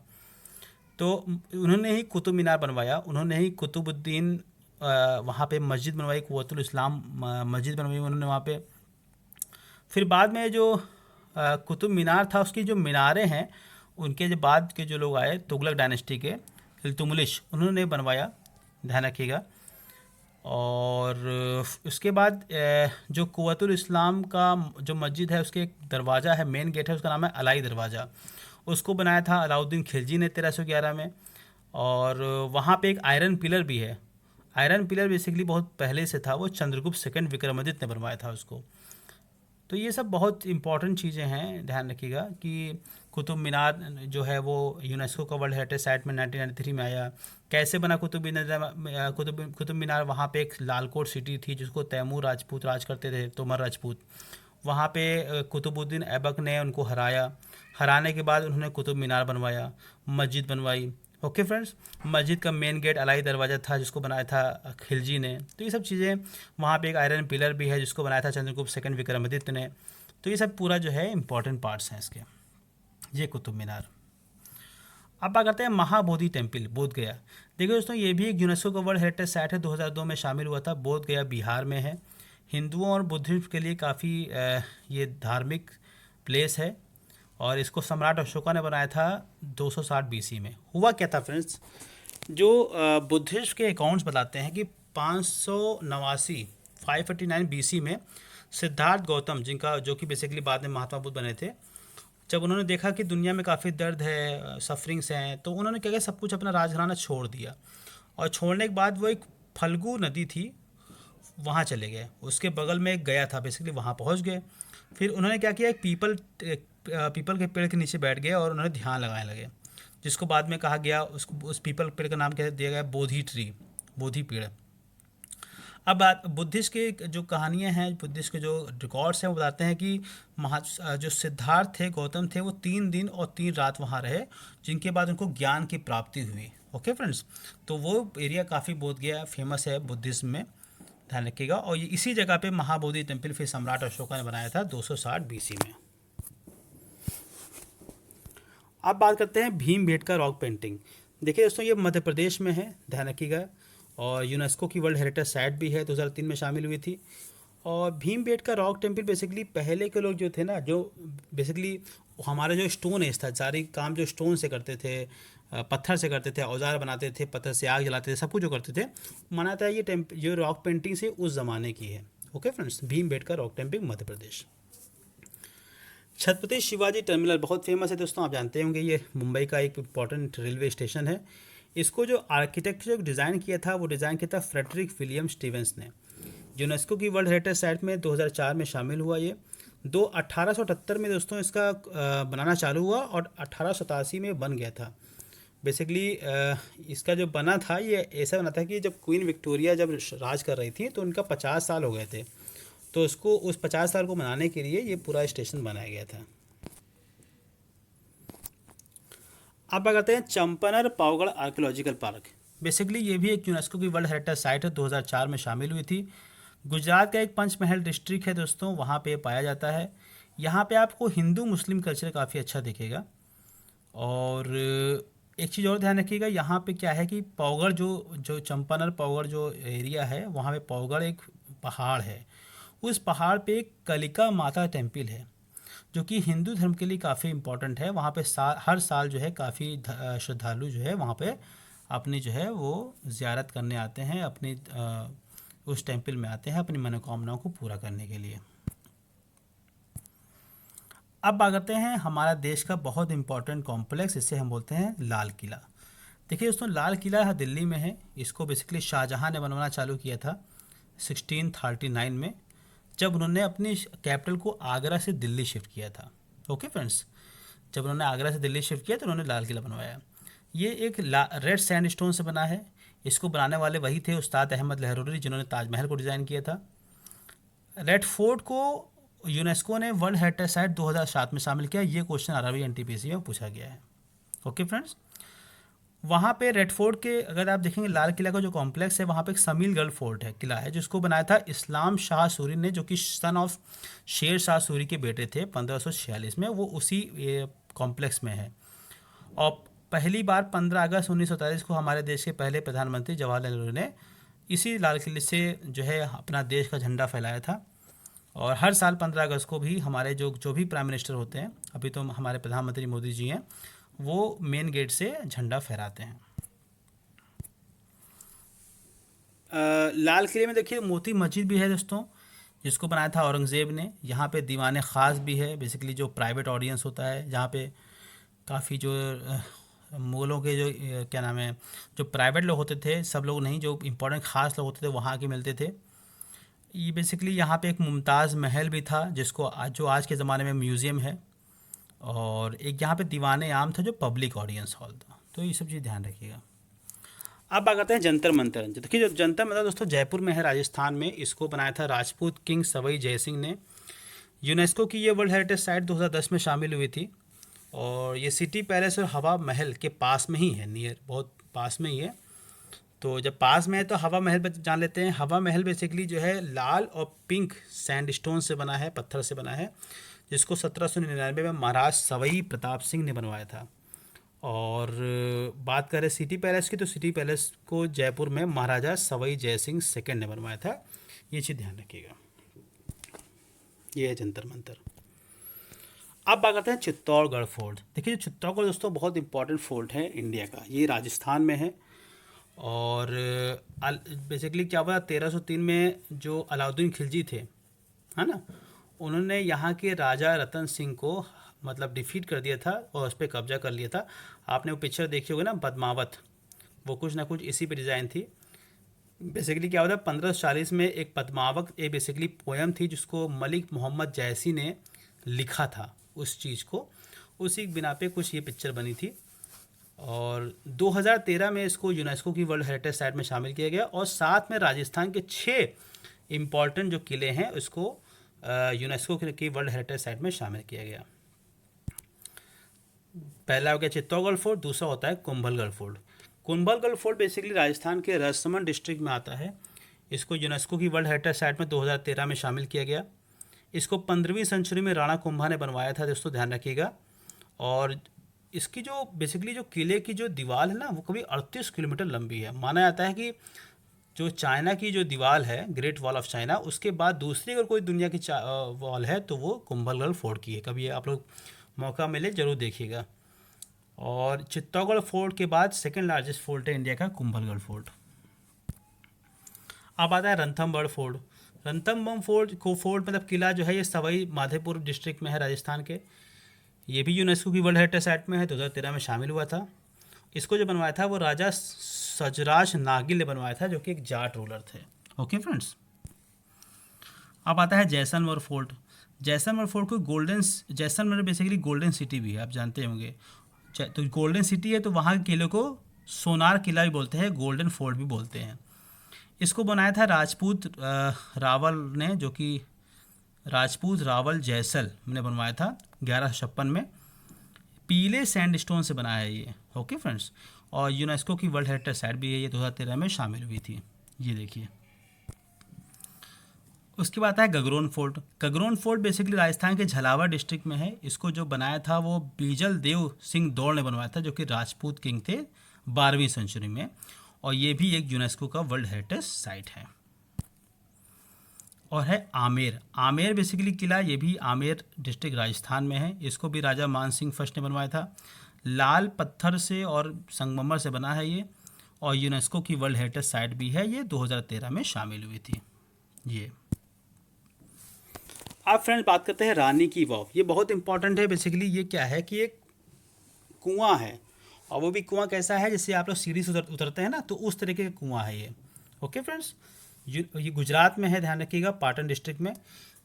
तो उन्होंने ही कुतुब मीनार बनवाया, उन्होंने ही कुतुबुद्दीन वहाँ पे मस्जिद बनवाई, कुव्वतुल इस्लाम मस्जिद बनवाई उन्होंने वहाँ पे। फिर बाद में जो कुतुब मीनार था उसकी जो मीनारें हैं, उनके जो बाद के जो लोग आए तुगलक डायनेस्टी के, इल्तुतमिश, उन्होंने बनवाया, ध्यान रखिएगा। और उसके बाद जो कुव्वतुल इस्लाम का जो मस्जिद है उसके एक दरवाज़ा है, मेन गेट है, उसका नाम है अलाई दरवाज़ा, उसको बनाया था अलाउद्दीन खिलजी ने 1311 में। और वहाँ पे एक आयरन पिलर भी है, आयरन पिलर बेसिकली बहुत पहले से था, वो चंद्रगुप्त सेकंड विक्रमादित्य ने बनवाया था उसको। तो ये सब बहुत इंपॉर्टेंट चीज़ें हैं, ध्यान रखिएगा कि कुतुब मीनार जो है वो यूनेस्को का वर्ल्ड हेरिटेज साइट में 1993 में आया। कैसे बना कुतुब मीनार? कुतुब मीनार वहाँ पे एक लालकोट सिटी थी जिसको तैमूर राजपूत राज करते थे, तोमर राजपूत। वहाँ पे कुतुबुद्दीन ऐबक ने उनको हराया, हराने के बाद उन्होंने कुतुब मीनार बनवाया, मस्जिद बनवाई। ओके फ्रेंड्स, मस्जिद का मेन गेट अलाई दरवाज़ा था जिसको बनाया था खिलजी ने। तो ये सब चीज़ें, वहाँ पे एक आयरन पिलर भी है जिसको बनाया था चंद्रगुप्त सेकंड विक्रमादित्य ने। तो ये सब पूरा जो है इंपॉर्टेंट पार्ट्स हैं इसके, ये कुतुब मीनार। अब बात करते हैं महाबोधि टेम्पल, बोध गया। देखिए दोस्तों, ये भी एक यूनेस्को का वर्ल्ड हेरिटेज साइट है, 2002 में शामिल हुआ था। बोध गया बिहार में है, हिंदुओं और बुद्धिस्ट के लिए काफ़ी ये धार्मिक प्लेस है। और इसको सम्राट अशोका ने बनाया था 260 BC में। हुआ क्या था फ्रेंड्स, जो बुद्धिस्ट के अकाउंट्स बताते हैं कि 589 BC में सिद्धार्थ गौतम, जिनका जो कि बेसिकली बाद में महात्मा बुद्ध बने थे, जब उन्होंने देखा कि दुनिया में काफ़ी दर्द है, सफरिंग्स हैं, तो उन्होंने क्या किया, सब कुछ अपना राजघराना छोड़ दिया। और छोड़ने के बाद वो एक फल्गु नदी थी, वहाँ चले गए। उसके बगल में एक गया था, बेसिकली वहाँ पहुँच गए। फिर उन्होंने क्या किया, एक पीपल के पेड़ के नीचे बैठ गए और उन्होंने ध्यान लगाने लगे, जिसको बाद में कहा गया, उस पीपल पेड़ का नाम क्या दिया गया, बोधि ट्री, बोधि पेड़। अब बात बुद्धिस्ट के जो कहानियाँ हैं, बुद्धिस्ट के जो रिकॉर्ड्स हैं, वो बताते हैं कि जो सिद्धार्थ थे, गौतम थे, वो 3 दिन और 3 रात वहाँ रहे, जिनके बाद उनको ज्ञान की प्राप्ति हुई। ओके फ्रेंड्स, तो वो एरिया काफ़ी बोध गया फेमस है बुद्धिज्म में, ध्यान रखिएगा। और ये इसी जगह पे महाबोधि टेम्पल फिर सम्राट अशोका ने बनाया था 260 BC में। अब बात करते हैं भीमबेटका रॉक पेंटिंग। देखिए दोस्तों, ये मध्य प्रदेश में है, ध्यान रखिएगा, और यूनेस्को की वर्ल्ड हेरिटेज साइट भी है, 2003 में शामिल हुई थी। और भीमबेटका रॉक टेम्पल बेसिकली पहले के लोग जो थे ना, जो बेसिकली हमारा जो स्टोन एज था, सारी काम जो स्टोन से करते थे, पत्थर से करते थे, औजार बनाते थे, पत्थर से आग जलाते थे, सब कुछ जो करते थे, माना था ये रॉक पेंटिंग से उस ज़माने की है। Okay friends, Bhimbetka rock temple Madhya Pradesh. Chhatrapati Shivaji terminal बहुत फेमस है दोस्तों, आप जानते होंगे, ये मुंबई का एक इम्पॉर्टेंट रेलवे स्टेशन है। इसको जो आर्किटेक्ट जो डिज़ाइन किया था, वो डिज़ाइन किया था फ्रेडरिक विलियम स्टीवेंस ने। यूनेस्को की वर्ल्ड हेरिटेज साइट में 2004 में शामिल हुआ ये। 1878 में दोस्तों इसका बनाना चालू हुआ और 1887 में बन गया था। बेसिकली इसका जो बना था ये ऐसा बना था कि जब क्वीन विक्टोरिया जब राज कर रही थी तो उनका 50 साल हो गए थे, तो उसको उस 50 साल को मनाने के लिए ये पूरा स्टेशन बनाया गया था। अब बात करते हैं चंपानर पावगढ़ आर्कियोलॉजिकल पार्क। बेसिकली ये भी एक यूनेस्को की वर्ल्ड हेरिटेज साइट है, 2004 में शामिल हुई थी। गुजरात का एक पंचमहल डिस्ट्रिक्ट है दोस्तों, वहाँ पे पाया जाता है। यहाँ पे आपको हिंदू मुस्लिम कल्चर काफ़ी अच्छा दिखेगा। और एक चीज़ और ध्यान रखिएगा, यहाँ पे क्या है कि पावगढ़ जो जो चंपानर पावगढ़ जो एरिया है वहाँ पे पावगढ़ एक पहाड़ है। उस पहाड़ पे एक कलिका माता टेम्पल है जो कि हिंदू धर्म के लिए काफ़ी इम्पोर्टेंट है। वहाँ पे हर साल जो है काफ़ी श्रद्धालु जो है वहाँ पे अपनी जो है वो ज़ियारत करने आते हैं, अपनी उस टेम्पल में आते हैं अपनी मनोकामनाओं को पूरा करने के लिए। अब बात करते हैं हमारा देश का बहुत इंपॉर्टेंट कॉम्प्लेक्स, इसे हम बोलते हैं लाल किला। देखिए दोस्तों, लाल किला यहाँ दिल्ली में है। इसको बेसिकली शाहजहाँ ने बनवाना चालू किया था 1639 में, जब उन्होंने अपनी कैपिटल को आगरा से दिल्ली शिफ्ट किया था। ओके फ्रेंड्स, जब उन्होंने आगरा से दिल्ली शिफ्ट किया तो उन्होंने लाल किला बनवाया। ये एक रेड सैंडस्टोन से बना है। इसको बनाने वाले वही थे उस्ताद अहमद लहरोरी जिन्होंने ताजमहल को डिज़ाइन किया था। रेड फोर्ट को यूनेस्को ने वर्ल्ड हेरिटेज साइट 2007 में शामिल किया। ये क्वेश्चन आरआरबी एनटीपीसी में पूछा गया है। ओके फ्रेंड्स, वहाँ पे रेड फोर्ट के अगर आप देखेंगे लाल किला का जो कॉम्प्लेक्स है वहाँ पे एक समीलगढ़ फोर्ट है, किला है, जिसको बनाया था इस्लाम शाह सूरी ने, जो कि सन ऑफ शेर शाह सूरी के बेटे थे 1546 में। वो उसी कॉम्प्लेक्स में है। और पहली बार 15 अगस्त 1943 को हमारे देश के पहले प्रधानमंत्री जवाहरलाल नेहरू ने इसी लाल किले से जो है अपना देश का झंडा फहराया था। और हर साल 15 अगस्त को भी हमारे जो भी प्राइम मिनिस्टर होते हैं, अभी तो हमारे प्रधानमंत्री मोदी जी हैं, वो मेन गेट से झंडा फहराते हैं। लाल किले में देखिए मोती मस्जिद भी है दोस्तों, जिसको बनाया था औरंगज़ेब ने। यहाँ पे दीवान ख़ास भी है, बेसिकली जो प्राइवेट ऑडियंस होता है, जहाँ पे काफ़ी जो मुग़लों के जो क्या नाम है, जो प्राइवेट लोग होते थे, सब लोग नहीं, जो इम्पोर्टेंट ख़ास लोग होते थे वहाँ के मिलते थे। ये बेसिकली यहाँ पे एक मुमताज़ महल भी था जिसको जो आज के ज़माने में म्यूज़ियम है। और एक यहाँ पे दीवान आम था जो पब्लिक ऑडियंस हॉल था। तो ये सब चीज़ ध्यान रखिएगा। अब बात करते हैं जंतर मंतर। देखिए जो जंतर मंतर दोस्तों जयपुर में है, राजस्थान में। इसको बनाया था राजपूत किंग सवाई जय सिंह ने। यूनेस्को की ये वर्ल्ड हेरिटेज साइट 2010 में शामिल हुई थी। और ये सिटी पैलेस और हवा महल के पास में ही है, नियर, बहुत पास में ही है। तो जब पास में है तो हवा महल पर जान लेते हैं। हवा महल बेसिकली जो है लाल और पिंक सैंडस्टोन से बना है, पत्थर से बना है, जिसको 1799 में महाराज सवाई प्रताप सिंह ने बनवाया था। और बात करें सिटी पैलेस की, तो सिटी पैलेस को जयपुर में महाराजा सवाई जय सिंह सेकेंड ने बनवाया था। ये चीज़ ध्यान रखिएगा। ये है जंतर मंतर। अब बात करते हैं चित्तौड़गढ़ फोर्ट। देखिए चित्तौड़गढ़ दोस्तों बहुत इंपॉर्टेंट फोर्ट है इंडिया का। ये राजस्थान में है। और बेसिकली क्या हुआ, 1303 में जो अलाउद्दीन खिलजी थे, है ना, उन्होंने यहाँ के राजा रतन सिंह को मतलब डिफीट कर दिया था और उस पर कब्जा कर लिया था। आपने वो पिक्चर देखी होगी ना, पद्मावत, वो कुछ ना कुछ इसी पे डिज़ाइन थी। बेसिकली क्या होता है, 1540 में एक पद्मावत एक बेसिकली पोएम थी जिसको मलिक मोहम्मद जैसी ने लिखा था। उस चीज़ को उसी बिना पे कुछ ये पिक्चर बनी थी। और 2013 में इसको यूनेस्को की वर्ल्ड हेरिटेज साइट में शामिल किया गया। और साथ में राजस्थान के 6 इम्पॉर्टेंट जो किले हैं उसको यूनेस्को की वर्ल्ड हेरिटेज साइट में शामिल किया गया। पहला हो गया चित्तौड़गढ़ फोर्ट, दूसरा होता है Kumbhalgarh fort. Kumbhalgarh fort basically Rajasthan के राजसमंद डिस्ट्रिक्ट में आता है। इसको यूनेस्को की वर्ल्ड हेरिटेज साइट में 2013 में शामिल किया गया। इसको 15वीं सेंचुरी में राणा कुंभा ने बनवाया था दोस्तों, ध्यान रखिएगा। और इसकी जो बेसिकली जो किले की जो दीवार है ना, वो कभी 38 किलोमीटर लंबी है। माना जाता है कि जो चाइना की जो दीवार है, ग्रेट वॉल ऑफ चाइना, उसके बाद दूसरी अगर कोई दुनिया की वॉल है तो वो कुंभलगढ़ फोर्ट की है। कभी आप लोग मौका मिले ज़रूर देखिएगा। और चित्तौड़गढ़ फोर्ट के बाद सेकंड लार्जेस्ट फोर्ट है इंडिया का कुंभलगढ़ फोर्ट। अब आता है रणथंभौर फोर्ट। रणथंभौर फोर्ट मतलब किला जो है ये सवाई माधोपुर डिस्ट्रिक्ट में है राजस्थान के। ये भी यूनेस्को की वर्ल्ड हेरिटेज साइट में है, 2013 में शामिल हुआ था। इसको जो बनवाया था वो राजा सजराज नागिल ने बनवाया था, जो कि एक जाट रूलर थे। ओके फ्रेंड्स, अब आता है जैसलमेर फोर्ट। जैसलमेर फोर्ट को जैसलमेर बेसिकली गोल्डन सिटी भी है, आप जानते होंगे। तो गोल्डन सिटी है तो वहाँ के किले को सोनार किला भी बोलते हैं, गोल्डन फोर्ट भी बोलते हैं। इसको बनाया था राजपूत रावल ने, जो कि राजपूत रावल जैसल ने बनवाया था 1156 में। पीले सैंडस्टोन से बनाया है ये। ओके फ्रेंड्स, और यूनेस्को की वर्ल्ड हेरिटेज साइट भी है, ये 2013 में शामिल हुई थी। ये देखिए। उसके बाद है गगरोन फोर्ट। गगरोन फोर्ट बेसिकली राजस्थान के झालावाड़ डिस्ट्रिक्ट में है। इसको जो बनाया था वो बीजल देव सिंह दौड़ ने बनवाया था, जो कि राजपूत किंग थे 12वीं सेंचुरी में, और ये भी एक यूनेस्को का वर्ल्ड हेरिटेज साइट है। और है आमेर। आमेर बेसिकली किला, ये भी आमेर डिस्ट्रिक्ट राजस्थान में है। इसको भी राजा मान सिंह फर्स्ट ने बनवाया था। लाल पत्थर से और संगमरमर से बना है ये, और यूनेस्को की वर्ल्ड हेरिटेज साइट भी है। ये 2013 में शामिल हुई थी। ये आप फ्रेंड्स बात करते हैं रानी की वाव। ये बहुत इंपॉर्टेंट है। बेसिकली ये क्या है कि एक कुआं है, और वो भी कुआं कैसा है, जैसे आप लोग सीढ़ी से उतरते हैं ना, तो उस तरीके का कुआं है ये। ओके फ्रेंड्स, ये गुजरात में है, ध्यान रखिएगा, पाटन डिस्ट्रिक्ट में।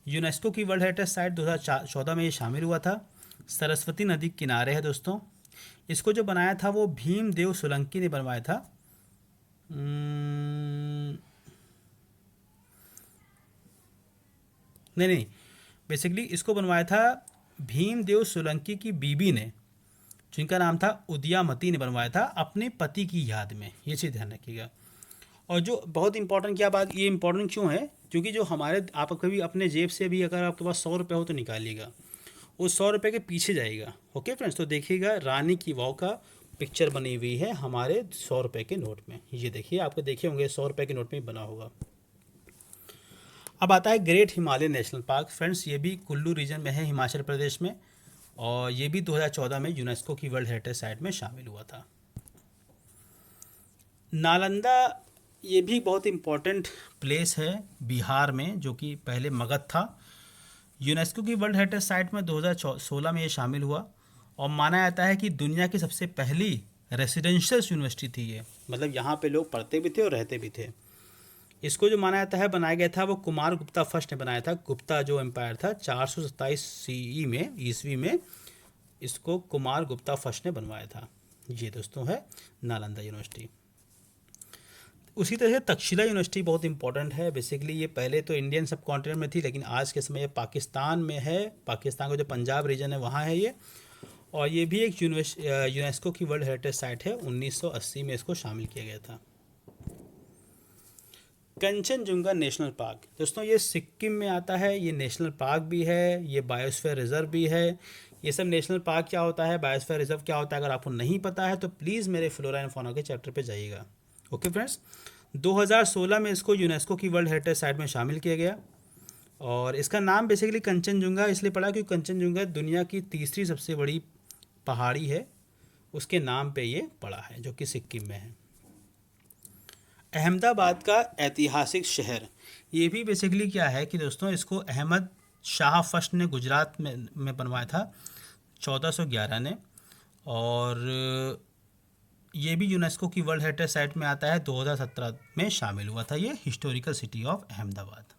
यूनेस्को की वर्ल्ड हेरिटेज साइट 2014 में ये शामिल हुआ था। सरस्वती नदी किनारे है दोस्तों। इसको जो बनाया था वो भीमदेव सोलंकी ने बनवाया था। नहीं, बेसिकली इसको बनवाया था भीमदेव सोलंकी की बीबी ने, जिनका नाम था उदयामती ने बनवाया था अपने पति की याद में। ये चीज़ ध्यान रखिएगा। और जो बहुत इंपॉर्टेंट क्या बात, ये इंपॉर्टेंट क्यों है, क्योंकि जो हमारे, आप कभी अपने जेब से भी अगर आपके पास 100 रुपये हो तो निकालिएगा, उस 100 रुपये के पीछे जाएगा। ओके फ्रेंड्स, तो देखिएगा रानी की वाव का पिक्चर बनी हुई है हमारे 100 रुपये के नोट में। ये देखिए, आपको देखे होंगे 100 रुपये के नोट में बना होगा। अब आता है great Himalaya national park. Friends, ये भी कुल्लू रीजन में है, हिमाचल प्रदेश में, और ये भी 2014 में यूनेस्को की वर्ल्ड हेरिटेज साइट में शामिल हुआ था। नालंदा, ये भी बहुत इम्पोर्टेंट प्लेस है बिहार में, जो कि पहले मगध था। यूनेस्को की वर्ल्ड हेरिटेज साइट में 2016 में ये शामिल हुआ, और माना जाता है कि दुनिया की सबसे पहली रेसिडेंशियल यूनिवर्सिटी थी ये। मतलब यहाँ पे लोग पढ़ते भी थे और रहते भी थे। इसको जो माना जाता है बनाया गया था वो कुमार गुप्ता फर्स्ट ने बनाया था। गुप्ता जो एम्पायर था 427 CE में, ईस्वी में, इसको कुमार गुप्ता फर्स्ट ने बनवाया था। ये दोस्तों है नालंदा यूनिवर्सिटी। उसी तरह से तक्षशिला यूनिवर्सिटी बहुत इंपॉर्टेंट है। बेसिकली ये पहले तो इंडियन सब कॉन्टिनेंट में थी, लेकिन आज के समय ये पाकिस्तान में है। पाकिस्तान का जो पंजाब रीजन है वहाँ है ये, और ये भी एक यूनेस्को की वर्ल्ड हेरिटेज साइट है। 1980 में इसको शामिल किया गया था। कंचनजुंगा नेशनल पार्क दोस्तों, ये सिक्किम में आता है। ये नेशनल पार्क भी है, ये बायोस्फीयर रिजर्व भी है। ये सब नेशनल पार्क क्या होता है, बायोस्फीयर रिजर्व क्या होता है, अगर आपको नहीं पता है तो प्लीज़ मेरे फ्लोरा एंड फौना के चैप्टर पे जाइएगा। ओके फ्रेंड्स, 2016 में इसको यूनेस्को की वर्ल्ड हेरिटेज साइट में शामिल किया गया, और इसका नाम बेसिकली कंचनजुंगा इसलिए पड़ा क्योंकि कंचनजुंगा दुनिया की तीसरी सबसे बड़ी पहाड़ी है, उसके नाम पे ये पड़ा है, जो कि सिक्किम में है। अहमदाबाद का ऐतिहासिक शहर, ये भी बेसिकली क्या है कि दोस्तों, इसको अहमद शाह फर्स्ट ने गुजरात में बनवाया था 1411 ने, और ये भी यूनेस्को की वर्ल्ड हेरिटेज साइट में आता है। 2017 में शामिल हुआ था ये historical city of Ahmedabad.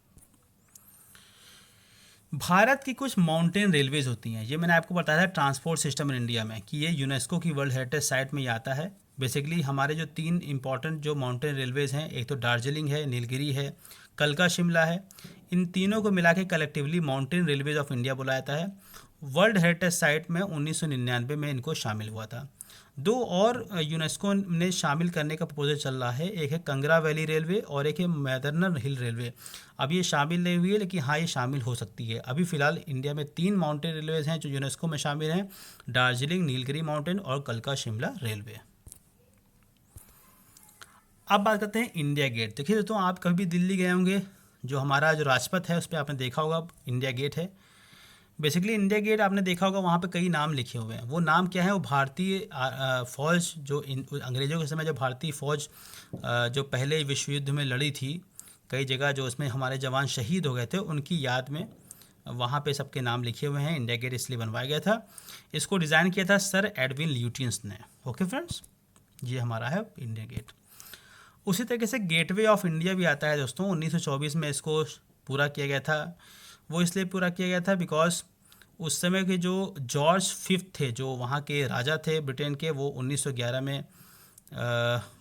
Bharat की कुछ माउंटेन रेलवेज होती हैं, ये मैंने आपको बताया था ट्रांसपोर्ट सिस्टम इन इंडिया में, कि ये यूनेस्को की वर्ल्ड हेरिटेज साइट में ये आता है। बेसिकली हमारे जो 3 इंपॉर्टेंट जो माउंटेन रेलवेज हैं, एक तो दार्जिलिंग है, नीलगिरी है, कलका शिमला है। इन तीनों को मिला के collectively mountain railways of India बोला जाता है। वर्ल्ड हेरिटेज साइट में 1999 में इनको शामिल हुआ था। 2 और यूनेस्को ने शामिल करने का प्रपोजल चल रहा है, एक है कंगरा वैली रेलवे और एक है मैदरनर हिल रेलवे। अब ये शामिल नहीं हुई है, लेकिन हाँ ये शामिल हो सकती है। अभी फ़िलहाल इंडिया में 3 माउंटेन रेलवेज हैं जो यूनेस्को में शामिल हैं, दार्जिलिंग, नीलगिरी माउंटेन और कलका शिमला रेलवे। अब बात करते हैं इंडिया गेट। देखिए दोस्तों, आप कभी दिल्ली गए होंगे, जो हमारा जो राजपथ है उस पर आपने देखा होगा इंडिया गेट है। बेसिकली इंडिया गेट आपने देखा होगा, वहाँ पे कई नाम लिखे हुए हैं। वो नाम क्या है, वो भारतीय फ़ौज, जो अंग्रेज़ों के समय जो भारतीय फ़ौज जो पहले विश्व युद्ध में लड़ी थी, कई जगह जो उसमें हमारे जवान शहीद हो गए थे, उनकी याद में वहाँ पे सबके नाम लिखे हुए हैं। इंडिया गेट इसलिए बनवाया गया था। इसको डिज़ाइन किया था सर एडविन ल्यूटियंस ने। ओके फ्रेंड्स, ये हमारा है इंडिया गेट। उसी तरीके से गेटवे ऑफ इंडिया भी आता है दोस्तों। 1924 में इसको पूरा किया गया था। वो इसलिए पूरा किया गया था बिकॉज उस समय के जो जॉर्ज फिफ्थ थे, जो वहाँ के राजा थे ब्रिटेन के, वो 1911 में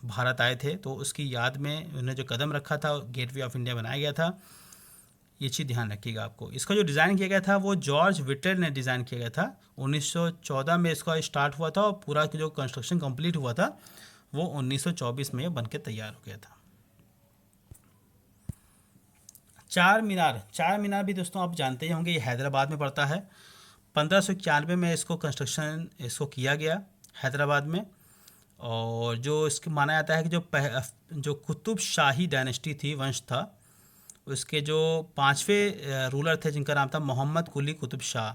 भारत आए थे। तो उसकी याद में उन्होंने जो कदम रखा था, गेटवे ऑफ इंडिया बनाया गया था। ये चीज़ ध्यान रखिएगा आपको। इसका जो डिज़ाइन किया गया था वो जॉर्ज विटल ने डिज़ाइन किया गया था। 1914 में इसका स्टार्ट हुआ था और पूरा जो कंस्ट्रक्शन कंप्लीट हुआ था वो 1924 में बन के तैयार हो गया था। चार मीनार भी दोस्तों आप जानते ही होंगे, ये हैदराबाद में पड़ता है। 1591 में इसको कंस्ट्रक्शन किया गया हैदराबाद में। और जो इसके माना जाता है कि जो कुतुब शाही डायनेस्टी थी, वंश था, उसके जो 5वें रूलर थे जिनका नाम था मोहम्मद कुली कुतुब शाह,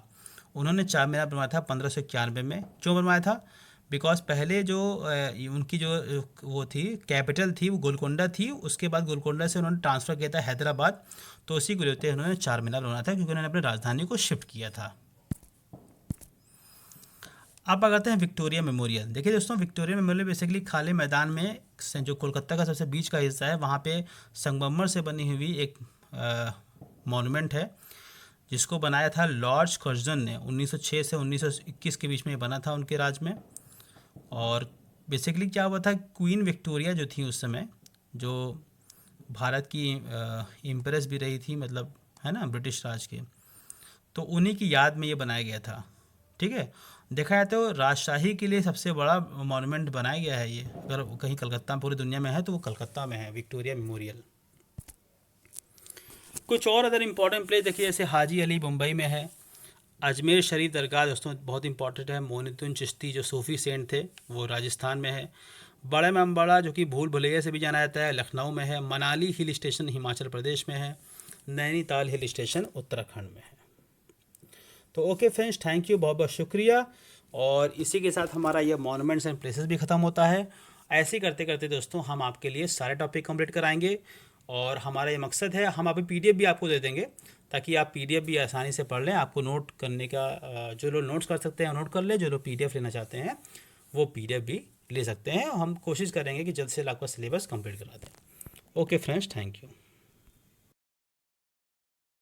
उन्होंने चार मीनार बनवाया था 1591 में। क्यों बनवाया था? बिकॉज पहले जो उनकी जो वो थी कैपिटल थी वो गोलकोंडा थी, उसके बाद गोलकोंडा से उन्होंने ट्रांसफ़र किया था हैदराबाद। तो उसी को लेते उन्होंने चार मीनार बनवाया था, क्योंकि उन्होंने अपनी राजधानी को शिफ्ट किया था। अब आते हैं विक्टोरिया मेमोरियल। देखिए दोस्तों, विक्टोरिया मेमोरियल बेसिकली खाली मैदान में जो कोलकाता का सबसे बीच का हिस्सा है, वहाँ पे संगमरमर से बनी हुई एक मॉन्यूमेंट है, जिसको बनाया था लॉर्ड कर्जन ने 1906 से 1921 के बीच में बना था उनके राज में। और बेसिकली क्या हुआ था, क्वीन विक्टोरिया जो थी उस समय, जो भारत की इम्प्रेस भी रही थी, मतलब है ना, ब्रिटिश राज के, तो उन्हीं की याद में ये बनाया गया था। ठीक है, देखा जाए तो राजशाही के लिए सबसे बड़ा मॉन्यूमेंट बनाया गया है ये। अगर कहीं कलकत्ता में पूरी दुनिया में है तो वो कलकत्ता में है, विक्टोरिया मेमोरियल। कुछ और अदर इम्पॉर्टेंट प्लेस देखिए, जैसे हाजी अली मुंबई में है, अजमेर शरीफ दरगाह दोस्तों बहुत इंपॉर्टेंट है, मोइनुद्दीन चिश्ती जो सूफ़ी सेंट थे वो राजस्थान में है। बड़ा इमामबाड़ा जो कि भूल भुलैया से भी जाना जाता है, लखनऊ में है। मनाली हिल स्टेशन हिमाचल प्रदेश में है। नैनीताल हिल स्टेशन उत्तराखंड में है। तो ओके फ्रेंड्स, थैंक यू, बहुत बहुत शुक्रिया। और इसी के साथ हमारा ये मॉन्यूमेंट्स एंड प्लेसेस भी ख़त्म होता है। ऐसे करते करते दोस्तों हम आपके लिए सारे टॉपिक कंप्लीट कराएंगे, और हमारा ये मकसद है, हम अभी पीडीएफ भी आपको दे देंगे, ताकि आप पीडीएफ भी आसानी से पढ़ लें। आपको नोट करने का जो लोग नोट्स कर सकते हैं नोट कर लें, जो लोग पीडीएफ लेना चाहते हैं वो पीडीएफ भी ले सकते हैं। हम कोशिश करेंगे कि जल्द से जल्द आपका सिलेबस कंप्लीट करा दें। Okay friends, thank you.